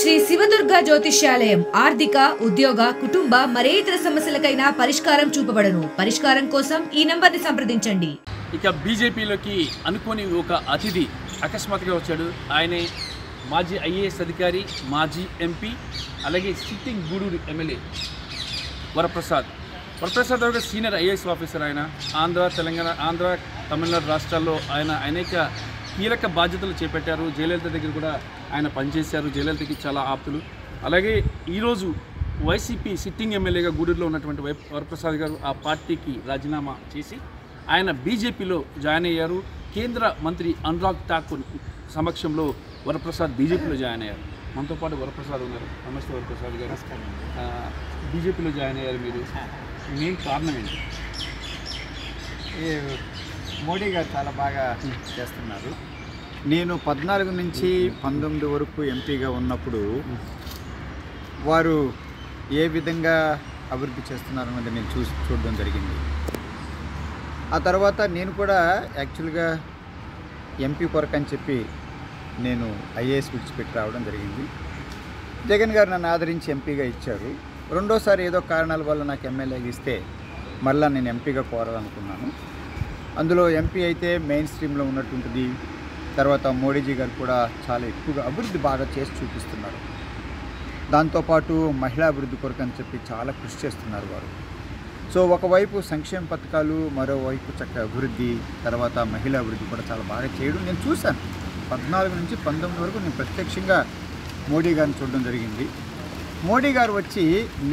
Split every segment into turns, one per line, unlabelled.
శ్రీ శివదుర్గ జ్యోతిష్యాలయం ఆర్థిక ఉద్యోగ కుటుంబ మరే ఇతర సమస్యలకైనా పరిష్కారం చూపబడను. పరిష్కారం కోసం ఈ నంబర్ని సంప్రదించండి.
ఇక బీజేపీలోకి అనుకోని ఒక అతిథి అకస్మాత్తుగా వచ్చాడు. ఆయనే మాజీ ఐఏఎస్ అధికారి, మాజీ ఎంపీ, అలాగే సిట్టింగ్ గూడూరు ఎమ్మెల్యే వరప్రసాద్ ఒక సీనియర్ ఐఏఎస్ ఆఫీసర్. ఆయన ఆంధ్ర తమిళనాడు రాష్ట్రాల్లో ఆయన అనేక కీలక బాధ్యతలు చేపట్టారు. జయలలిత దగ్గర కూడా ఆయన పనిచేశారు. జయలలితకి చాలా ఆప్తులు. అలాగే ఈరోజు వైసీపీ సిట్టింగ్ ఎమ్మెల్యేగా గూడూరులో ఉన్నటువంటి వరప్రసాద్ గారు ఆ పార్టీకి రాజీనామా చేసి ఆయన బీజేపీలో జాయిన్ అయ్యారు. కేంద్ర మంత్రి అనురాగ్ ఠాకూర్ సమక్షంలో వరప్రసాద్ బీజేపీలో జాయిన్ అయ్యారు. మనతో పాటు వరప్రసాద్ ఉన్నారు. నమస్తే వరప్రసాద్ గారు. బీజేపీలో జాయిన్ అయ్యారు మీరు, మెయిన్ కారణం ఏంటి?
మోడీ గారు చాలా బాగా చేస్తున్నారు. నేను 14 నుంచి 19 వరకు ఎంపీగా ఉన్నప్పుడు వారు ఏ విధంగా అభివృద్ధి చేస్తున్నారన్నది నేను చూడడం జరిగింది. ఆ తర్వాత నేను కూడా యాక్చువల్గా ఎంపీ కొరకు అని చెప్పి నేను ఐఏఎస్ విడిచిపెట్టి రావడం జరిగింది. జగన్ గారు నన్ను ఆదరించి ఎంపీగా ఇచ్చారు. రెండోసారి ఏదో కారణాల వల్ల నాకు ఎమ్మెల్యేగా ఇస్తే మళ్ళీ నేను ఎంపీగా కోరాలనుకున్నాను. అందులో ఎంపీ అయితే మెయిన్ స్ట్రీమ్లో ఉన్నటువంటిది. తర్వాత మోడీజీ గారు కూడా చాలా ఎక్కువగా అభివృద్ధి బాగా చేసి చూపిస్తున్నారు. దాంతోపాటు మహిళా అభివృద్ధి కొరకు అని చెప్పి చాలా కృషి చేస్తున్నారు వారు. సో ఒకవైపు సంక్షేమ పథకాలు, మరోవైపు చక్కగా అభివృద్ధి, తర్వాత మహిళా అభివృద్ధి కూడా చాలా బాగా చేయడం నేను చూశాను. 14 నుంచి 19 వరకు నేను ప్రత్యక్షంగా మోడీ గారిని చూడడం జరిగింది. మోడీ గారు వచ్చి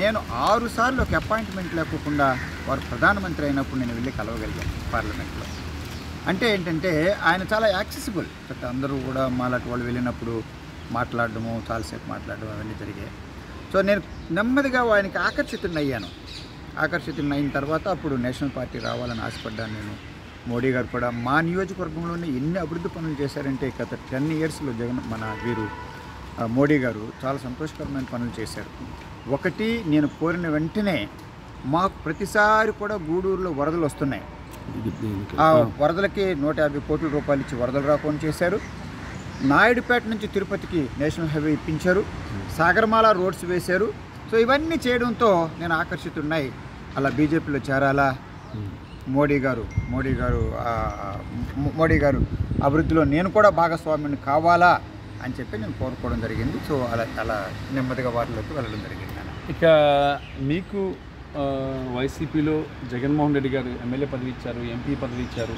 నేను 6 సార్లు ఒక అపాయింట్మెంట్ లేకుండా వారు ప్రధానమంత్రి అయినప్పుడు నేను వెళ్ళి కలవగలిగాను పార్లమెంట్లో. అంటే ఏంటంటే ఆయన చాలా యాక్సెసిబుల్. అందరూ కూడా మాలాంటి వాళ్ళు వెళ్ళినప్పుడు మాట్లాడడము, చాలాసేపు మాట్లాడడం అవన్నీ జరిగాయి. సో నేను నెమ్మదిగా ఆయనకి ఆకర్షితున్నయ్యాను. ఆకర్షితున్నయిన తర్వాత అప్పుడు నేషనల్ పార్టీ రావాలని ఆశపడ్డాను నేను. మోడీ గారు కూడా మా నియోజకవర్గంలోనే ఎన్ని అభివృద్ధి పనులు చేశారంటే గత 10 ఇయర్స్లో వీరు మోడీ గారు చాలా సంతోషకరమైన పనులు చేశారు. ఒకటి, నేను కోరిన వెంటనే మాకు ప్రతిసారి కూడా గూడూరులో వరదలు వస్తున్నాయి. ఆ వరదలకి 150 కోట్ల రూపాయలు ఇచ్చి వరదలు రాకుండా చేశారు. నాయుడుపేట నుంచి తిరుపతికి నేషనల్ హైవే ఇప్పించారు. సాగరమాల రోడ్స్ వేశారు. సో ఇవన్నీ చేయడంతో నేను ఆకర్షితున్నాయి. అలా బీజేపీలో చేరాలా, మోడీ గారు అభివృద్ధిలో నేను కూడా భాగస్వామిని కావాలా అని చెప్పి నేను కోరుకోవడం జరిగింది. సో అలా నెమ్మదిగా వారిలోకి వెళ్ళడం జరిగింది.
ఇక మీకు వైసీపీలో జగన్మోహన్ రెడ్డి గారు ఎమ్మెల్యే పదవి ఇచ్చారు, ఎంపీ పదవి ఇచ్చారు.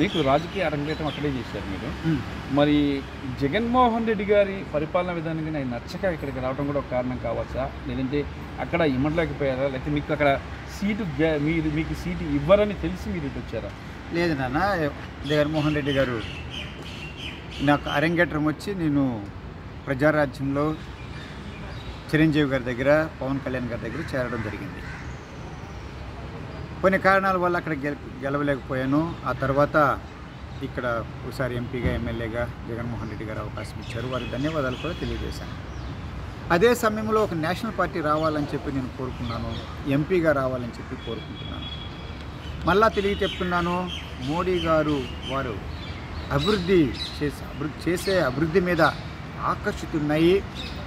మీకు రాజకీయ అరంగేటం అక్కడే చేశారు మీరు. మరి జగన్మోహన్ రెడ్డి గారి పరిపాలన విధానంగా నాకు నచ్చక ఇక్కడికి రావడం కూడా ఒక కారణం కావచ్చా? లేదంటే అక్కడ ఇమ్మడలేకపోయారా? లేకపోతే మీకు అక్కడ మీకు సీటు ఇవ్వరని తెలిసి మీరు ఇటు వచ్చారా?
లేదు నాన్న, జగన్మోహన్ రెడ్డి గారు నాకు అరంగేట్రం వచ్చి నేను ప్రజారాజ్యంలో చిరంజీవి గారి దగ్గర, పవన్ కళ్యాణ్ గారి దగ్గర చేరడం జరిగింది. కొన్ని కారణాల వల్ల అక్కడ గెలవలేకపోయాను. ఆ తర్వాత ఇక్కడ ఒకసారి ఎంపీగా, ఎమ్మెల్యేగా జగన్మోహన్ రెడ్డి గారు అవకాశం ఇచ్చారు. వారికి ధన్యవాదాలు కూడా తెలియజేశాను. అదే సమయంలో ఒక నేషనల్ పార్టీ రావాలని చెప్పి నేను కోరుకున్నాను, ఎంపీగా రావాలని చెప్పి కోరుకుంటున్నాను. మళ్ళా తిరిగి చెప్తున్నాను, మోడీ గారు వారు అభివృద్ధి మీద ఆకర్షితున్నాయి.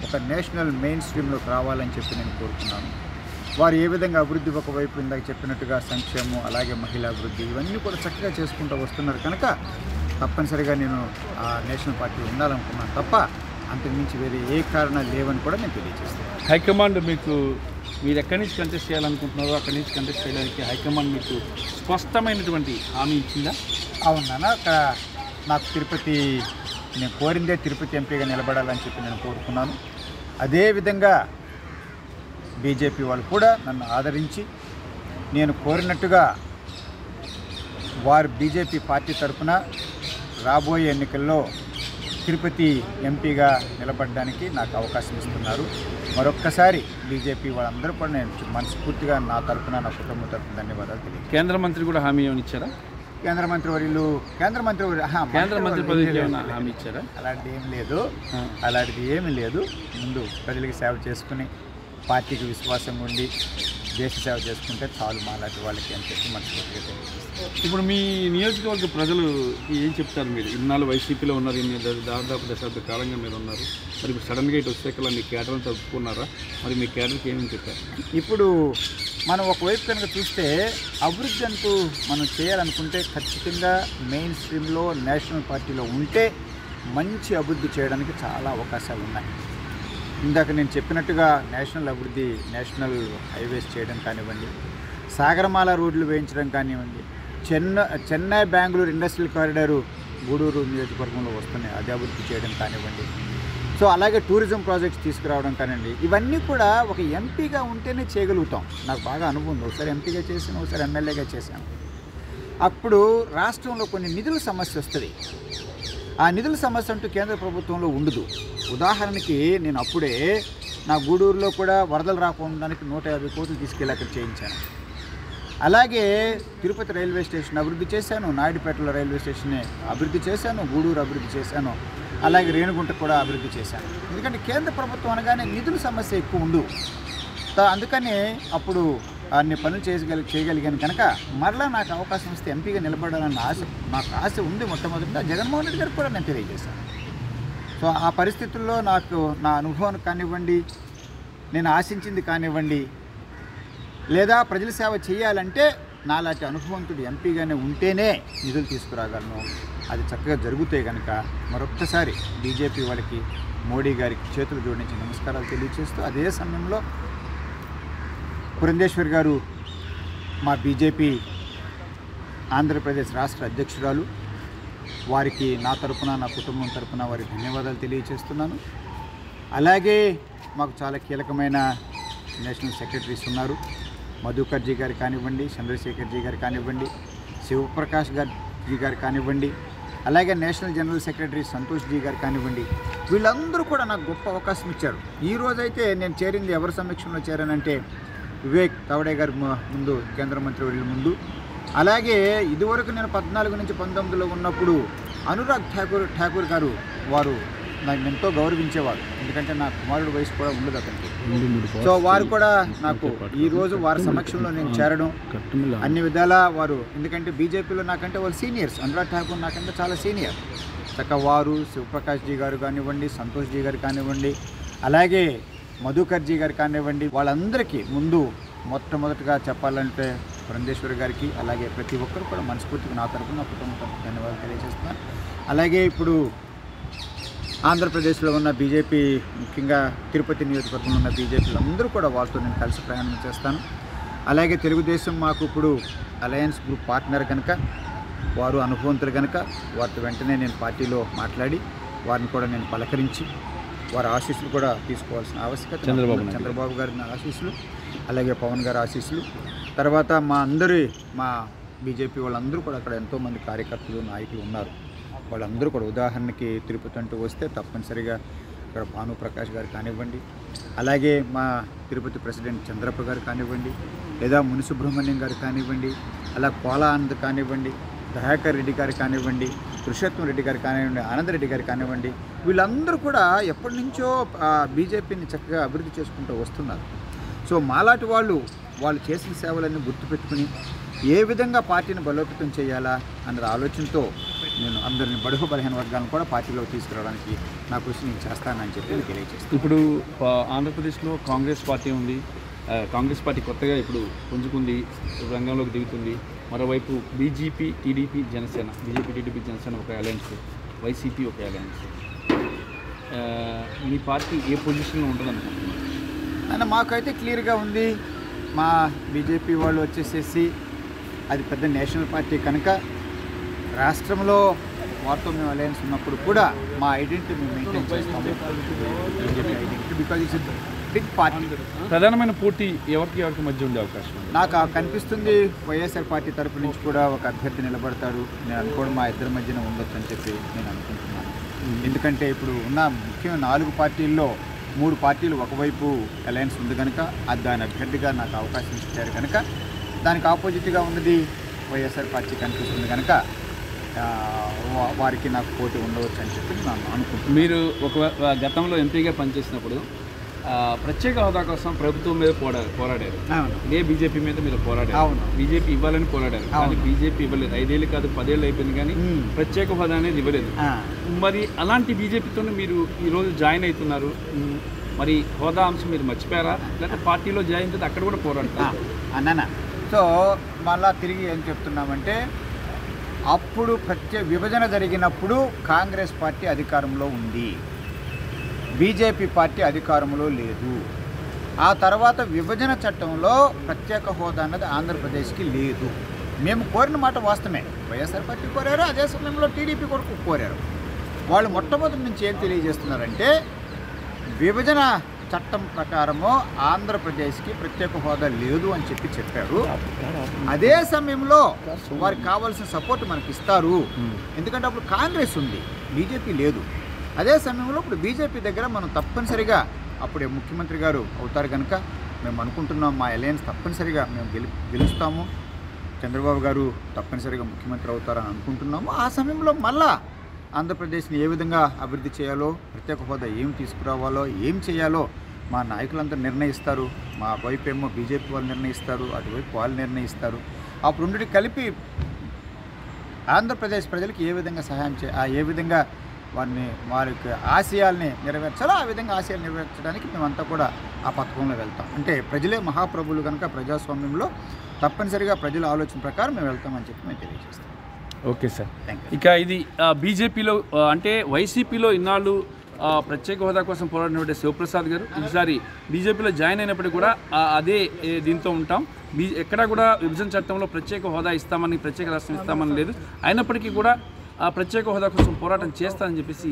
ఒక నేషనల్ మెయిన్ స్ట్రీమ్లోకి రావాలని చెప్పి నేను కోరుకున్నాను. వారు ఏ విధంగా అభివృద్ధి, ఒకవైపు ఇందాక చెప్పినట్టుగా సంక్షేమం, అలాగే మహిళా అభివృద్ధి ఇవన్నీ కూడా చక్కగా చేసుకుంటూ వస్తున్నారు కనుక తప్పనిసరిగా నేను ఆ నేషనల్ పార్టీ ఉండాలనుకున్నాను తప్ప అంతకుమించి వేరే ఏ కారణాలు లేవని కూడా నేను తెలియజేస్తాను.
హైకమాండ్ మీరు ఎక్కడి నుంచి కంటెస్ట్ చేయాలనుకుంటున్నారో అక్కడి నుంచి కంటెస్ట్ చేయడానికి హైకమాండ్ మీకు స్పష్టమైనటువంటి హామీ ఇచ్చిందా?
అవునా, అక్కడ నాకు నేను కోరిందే తిరుపతి ఎంపీగా నిలబడాలని చెప్పి నేను కోరుకున్నాను. అదేవిధంగా బీజేపీ వాళ్ళు కూడా నన్ను ఆదరించి నేను కోరినట్టుగా వారు బీజేపీ పార్టీ తరఫున రాబోయే ఎన్నికల్లో తిరుపతి ఎంపీగా నిలబడడానికి నాకు అవకాశం ఇస్తున్నారు. మరొక్కసారి బీజేపీ వాళ్ళందరూ కూడా నేను మనస్ఫూర్తిగా నా తరఫున, నా కుటుంబం తరఫున ధన్యవాదాలు తెలియజేస్తాను.
కేంద్ర మంత్రి కూడా హామీ ఏమైనా ఇచ్చారా?
కేంద్ర మంత్రి
పదవికి ఏమైనా హామీ ఇచ్చారా?
అలాంటిది ఏమీ లేదు. ముందు ప్రజలకు సేవ చేసుకుని పార్టీకి విశ్వాసం ఉండి దేశ సేవ చేసుకుంటే చాలు మాలాంటి వాళ్ళకి అని చెప్పి మనస్ఫూర్తిగా తెలియజేస్తాను.
ఇప్పుడు మీ నియోజకవర్గ ప్రజలు ఏం చెప్తారు? మీరు ఇన్నాళ్ళు వైసీపీలో ఉన్నారు, ఇన్ని దాదాపు దశాబ్ద కాలంగా మీరు ఉన్నారు. మరి ఇప్పుడు సడన్గా ఇటు వచ్చాక మీ కేడర్ని తప్పుకున్నారా? మరి మీ కేడర్కి ఏమని చెప్పారు?
ఇప్పుడు మనం ఒకవైపు కనుక చూస్తే అభివృద్ధి అంటూ మనం చేయాలనుకుంటే ఖచ్చితంగా మెయిన్ స్ట్రీమ్లో నేషనల్ పార్టీలో ఉంటే మంచి అభివృద్ధి చేయడానికి చాలా అవకాశాలు ఉన్నాయి. ఇందాక నేను చెప్పినట్టుగా నేషనల్ అభివృద్ధి, నేషనల్ హైవేస్ చేయడం కానివ్వండి, సాగరమాల రోడ్లు వేయించడం కానివ్వండి, చెన్నై బెంగళూరు ఇండస్ట్రియల్ కారిడారు గూడూరు నియోజకవర్గంలో వస్తున్నాయి, అది అభివృద్ధి చేయడం కానివ్వండి. సో అలాగే టూరిజం ప్రాజెక్ట్స్ తీసుకురావడం కానివ్వండి, ఇవన్నీ కూడా ఒక ఎంపీగా ఉంటేనే చేయగలుగుతాం. నాకు బాగా అనుభవం ఉంది. ఒకసారి ఎంపీగా చేశాను, ఒకసారి ఎమ్మెల్యేగా చేశాను. అప్పుడు రాష్ట్రంలో కొన్ని నిధుల సమస్య వస్తుంది. ఆ నిధుల సమస్య అంటూ కేంద్ర ప్రభుత్వంలో ఉండదు. ఉదాహరణకి నేను అప్పుడే నా గూడూరులో కూడా వరదలు రాకుండానికి 150 కోట్లు తీసుకెళ్ళి అక్కడ చేయించాను. అలాగే తిరుపతి రైల్వే స్టేషన్ అభివృద్ధి చేశాను, నాయుడుపేటలో రైల్వే స్టేషన్ అభివృద్ధి చేశాను, గూడూరు అభివృద్ధి చేశాను, అలాగే రేణుగుంట కూడా అభివృద్ధి చేశాను. ఎందుకంటే కేంద్ర ప్రభుత్వం అనగానే నిధుల సమస్య ఎక్కువ ఉండు. అందుకని అప్పుడు అన్ని పనులు చేయగలిగాను కనుక మరలా నాకు అవకాశం వస్తే ఎంపీగా నిలబడాలన్న నాకు ఆశ ఉంది. మొట్టమొదటిగా జగన్మోహన్ రెడ్డి గారికి కూడా నేను తెలియజేశాను. సో ఆ పరిస్థితుల్లో నాకు నా అనుభవం కానివ్వండి, నేను ఆశించింది కానివ్వండి, లేదా ప్రజల సేవ చేయాలంటే నాలాంటి అనుభవంతుడు ఎంపీగానే ఉంటేనే నిధులు తీసుకురాగలను. అది చక్కగా జరుగుతాయి కనుక మరొక్కసారి బీజేపీ వాళ్ళకి, మోడీ గారికి చేతులు జోడించి నమస్కారాలు తెలియజేస్తూ, అదే సమయంలో పురంధేశ్వరి గారు మా బీజేపీ ఆంధ్రప్రదేశ్ రాష్ట్ర అధ్యక్షురాలు, వారికి నా తరపున, నా కుటుంబం తరపున వారికి ధన్యవాదాలు తెలియజేస్తున్నాను. అలాగే మాకు చాలా కీలకమైన నేషనల్ సెక్రటరీస్ ఉన్నారు. మధుకర్జీ గారు కానివ్వండి, చంద్రశేఖర్జీ గారు కానివ్వండి, శివప్రకాష్ జీ గారు కానివ్వండి, అలాగే national general secretary Santosh ji గారు కానివ్వండి, వీళ్ళందరూ కూడా నాకు గొప్ప అవకాశం ఇచ్చారు. ఈరోజైతే నేను చేరింది ఎవరి సమక్షంలో చేరానంటే వివేక్ తవడే గారి ముందు, కేంద్ర మంత్రి వర్యుల ముందు. అలాగే ఇదివరకు నేను 14 నుంచి 19లో ఉన్నప్పుడు అనురాగ్ ఠాకూర్ గారు, వారు నాకు ఎంతో గౌరవించేవారు. ఎందుకంటే నా కుమారుడు వయసు కూడా ఉండదు అతనికి. సో వారు కూడా నాకు ఈరోజు వారి సమక్షంలో నేను చేరడం అన్ని విధాలా వారు, ఎందుకంటే బీజేపీలో నాకంటే వాళ్ళు సీనియర్స్. అనురాగ్ ఠాకూర్ నాకంటే చాలా సీనియర్. చక్కగా వారు, శివప్రకాష్ జీ గారు కానివ్వండి, సంతోష్ జీ గారు కానివ్వండి, అలాగే మధుకర్జీ గారు కానివ్వండి, వాళ్ళందరికీ ముందు మొట్టమొదటిగా చెప్పాలంటే పురంధేశ్వరి గారికి, అలాగే ప్రతి ఒక్కరు కూడా మనస్ఫూర్తిగా నా తరపున, నా కుటుంబం తరపున ధన్యవాదాలు తెలియజేస్తున్నాను. అలాగే ఇప్పుడు ఆంధ్రప్రదేశ్లో ఉన్న బీజేపీ, ముఖ్యంగా తిరుపతి నియోజకవర్గంలో ఉన్న బీజేపీలు అందరూ కూడా వాళ్ళతో నేను కలిసి ప్రయాణం చేస్తాను. అలాగే తెలుగుదేశం మాకు ఇప్పుడు అలయన్స్ గ్రూప్ పార్ట్నర్ కనుక, వారు అనుభవంతులు కనుక వారితో వెంటనే నేను పార్టీలో మాట్లాడి వారిని కూడా నేను పలకరించి వారి ఆశీస్సులు కూడా తీసుకోవాల్సిన ఆవశ్యకత. చంద్రబాబు గారి ఆశీస్సులు, అలాగే పవన్ గారి ఆశీస్సులు, తర్వాత మా బీజేపీ వాళ్ళందరూ కూడా అక్కడ ఎంతోమంది కార్యకర్తలు, నాయకులు ఉన్నారు. వాళ్ళందరూ కూడా, ఉదాహరణకి తిరుపతి అంటూ వస్తే తప్పనిసరిగా ఇక్కడ భానుప్రకాష్ గారు కానివ్వండి, అలాగే మా తిరుపతి ప్రెసిడెంట్ చంద్రప్ప గారు కానివ్వండి, లేదా ముని సుబ్రహ్మణ్యం గారు కానివ్వండి, అలా కోలా ఆనంద్ కానివ్వండి, దయాకర్ రెడ్డి గారు కానివ్వండి, పురుషోత్తం రెడ్డి గారు కానివ్వండి, ఆనందరెడ్డి గారు కానివ్వండి, వీళ్ళందరూ కూడా ఎప్పటి నుంచో బీజేపీని చక్కగా అభివృద్ధి చేసుకుంటూ వస్తున్నారు. సో మాలాంటి వాళ్ళు చేసిన సేవలన్నీ గుర్తుపెట్టుకుని ఏ విధంగా పార్టీని బలోపేతం చేయాలా అన్న ఆలోచనతో నేను అందరిని బడుగు బలహీన వర్గాలను కూడా పార్టీలోకి తీసుకురావడానికి నా కృషి నేను చేస్తానని చెప్పి తెలియజేస్తాను.
ఇప్పుడు ఆంధ్రప్రదేశ్లో కాంగ్రెస్ పార్టీ ఉంది. కాంగ్రెస్ పార్టీ కొత్తగా ఇప్పుడు పుంజుకుంది, రంగంలోకి దిగుతుంది. మరోవైపు BJP, TDP, Janasena, BJP, TDP, Janasena ఒక అలయన్స్, వైసీపీ ఒక అలయన్స్. మీ పార్టీ ఏ పొజిషన్లో ఉంటుంది అనుకుంటున్నారు?
మాకైతే క్లియర్గా ఉంది. మా బీజేపీ వాళ్ళు వచ్చేసేసి అది పెద్ద నేషనల్ పార్టీ కనుక రాష్ట్రంలో వారితో మేము అలయన్స్ ఉన్నప్పుడు కూడా మా ఐడెంటిటీ మేము మెయింటైన్ చేస్తాము. BJP identity, because it's big party.
ప్రధానమైన పోటీ ఎవరికి మధ్య ఉండే అవకాశం
నాకు కనిపిస్తుంది. వైఎస్ఆర్ పార్టీ తరపు నుంచి కూడా ఒక అభ్యర్థి నిలబడతాడు. నేను అనుకోవడం మా ఇద్దరి మధ్యన ఉండొచ్చు అని చెప్పి నేను అనుకుంటున్నాను. ఎందుకంటే ఇప్పుడు ఉన్న ముఖ్యంగా 4 పార్టీల్లో 3 పార్టీలు ఒకవైపు అలయన్స్ ఉంది కనుక దాని అభ్యర్థిగా నాకు అవకాశం ఇచ్చారు కనుక దానికి ఆపోజిట్గా ఉన్నది వైఎస్ఆర్ పార్టీ కనిపిస్తుంది కనుక వారికి నాకు పోటీ ఉండవచ్చు అని చెప్పి నేను అనుకుంటున్నాను.
మీరు ఒక గతంలో ఎంపీగా పనిచేసినప్పుడు ప్రత్యేక హోదా కోసం ప్రభుత్వం మీద పోరాడారు.
అవును.
ఇదే బీజేపీ మీద మీరు పోరాడారు.
అవును.
బీజేపీ ఇవ్వాలని పోరాడారు, కానీ బీజేపీ ఇవ్వలేదు. 5 ఏళ్ళు కాదు 10 ఏళ్ళు అయిపోయింది, కానీ ప్రత్యేక హోదా అనేది ఇవ్వలేదు. మరి అలాంటి బీజేపీతో మీరు ఈరోజు జాయిన్ అవుతున్నారు. మరి హోదా అంశం మీరు మర్చిపోయారా, లేకపోతే పార్టీలో జాయిన్ అయితే అక్కడ కూడా పోరాడతారు
అన్న? సో మళ్ళా తిరిగి ఏం చెప్తున్నామంటే, అప్పుడు విభజన జరిగినప్పుడు కాంగ్రెస్ పార్టీ అధికారంలో ఉంది, బీజేపీ పార్టీ అధికారంలో లేదు. ఆ తర్వాత విభజన చట్టంలో ప్రత్యేక హోదా అన్నది ఆంధ్రప్రదేశ్కి లేదు. మేము కోరిన మాట వాస్తవమే, వైఎస్ఆర్ పార్టీ కోరారు, అదే సమయంలో టీడీపీ కొరకు కోరారు. వాళ్ళు మొట్టమొదటి నుంచి ఏం తెలియజేస్తున్నారంటే, విభజన చట్టం ప్రకారము ఆంధ్రప్రదేశ్కి ప్రత్యేక హోదా లేదు అని చెప్పారు. అదే సమయంలో వారికి కావాల్సిన సపోర్ట్ మనకి ఇస్తారు, ఎందుకంటే అప్పుడు కాంగ్రెస్ ఉంది, బీజేపీ లేదు. అదే సమయంలో ఇప్పుడు బీజేపీ దగ్గర మనం తప్పనిసరిగా అప్పుడే ముఖ్యమంత్రి గారు అవుతారు కనుక మేము అనుకుంటున్నాం, మా అలయన్స్ తప్పనిసరిగా మేము గెలుస్తాము, చంద్రబాబు గారు తప్పనిసరిగా ముఖ్యమంత్రి అవుతారని అనుకుంటున్నాము. ఆ సమయంలో మళ్ళా ఆంధ్రప్రదేశ్ని ఏ విధంగా అభివృద్ధి చేయాలో, ప్రత్యేక హోదా ఏం తీసుకురావాలో, ఏం చేయాలో మా నాయకులంతా నిర్ణయిస్తారు. మా వైపు ఏమో బీజేపీ వాళ్ళు నిర్ణయిస్తారు, అటువైపు వాళ్ళు నిర్ణయిస్తారు. అప్పుడు ఉండి కలిపి ఆంధ్రప్రదేశ్ ప్రజలకు ఏ విధంగా సహాయం ఏ విధంగా వారికి ఆశయాల్ని నెరవేర్చాలో ఆ విధంగా ఆశయాలు నెరవేర్చడానికి మేమంతా కూడా ఆ పథకంలో వెళ్తాం. అంటే ప్రజలే మహాప్రభువులు కనుక ప్రజాస్వామ్యంలో తప్పనిసరిగా ప్రజల ఆలోచన ప్రకారం మేము వెళ్తామని చెప్పి మేము తెలియజేస్తాం.
Okay sir. ఇక ఇది బీజేపీలో అంటే వైసీపీలో ఇన్నాళ్ళు ప్రత్యేక హోదా కోసం పోరాడినటువంటి శివప్రసాద్ గారు ఈసారి బీజేపీలో జాయిన్ అయినప్పటికీ కూడా అదే దీంతో ఉంటాం, ఎక్కడా కూడా విభజన చట్టంలో ప్రత్యేక హోదా ఇస్తామని, ప్రత్యేక రాష్ట్రం ఇస్తామని లేదు, అయినప్పటికీ కూడా ప్రత్యేక హోదా కోసం పోరాటం చేస్తానని చెప్పేసి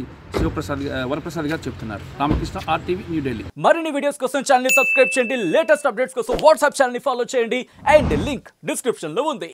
వరప్రసాద్ గారు చెప్తున్నారు. రామకృష్ణ, RTV, న్యూఢిల్లీ.
మరిన్ని వీడియోస్ కోసం ఛానల్ ని సబ్స్క్రైబ్ చేయండి, లేటెస్ట్ అప్డేట్స్ కోసం వాట్సాప్ ఛానల్ ని ఫాలో చేయండి, అండ్ లింక్ డిస్క్రిప్షన్ లో ఉంది.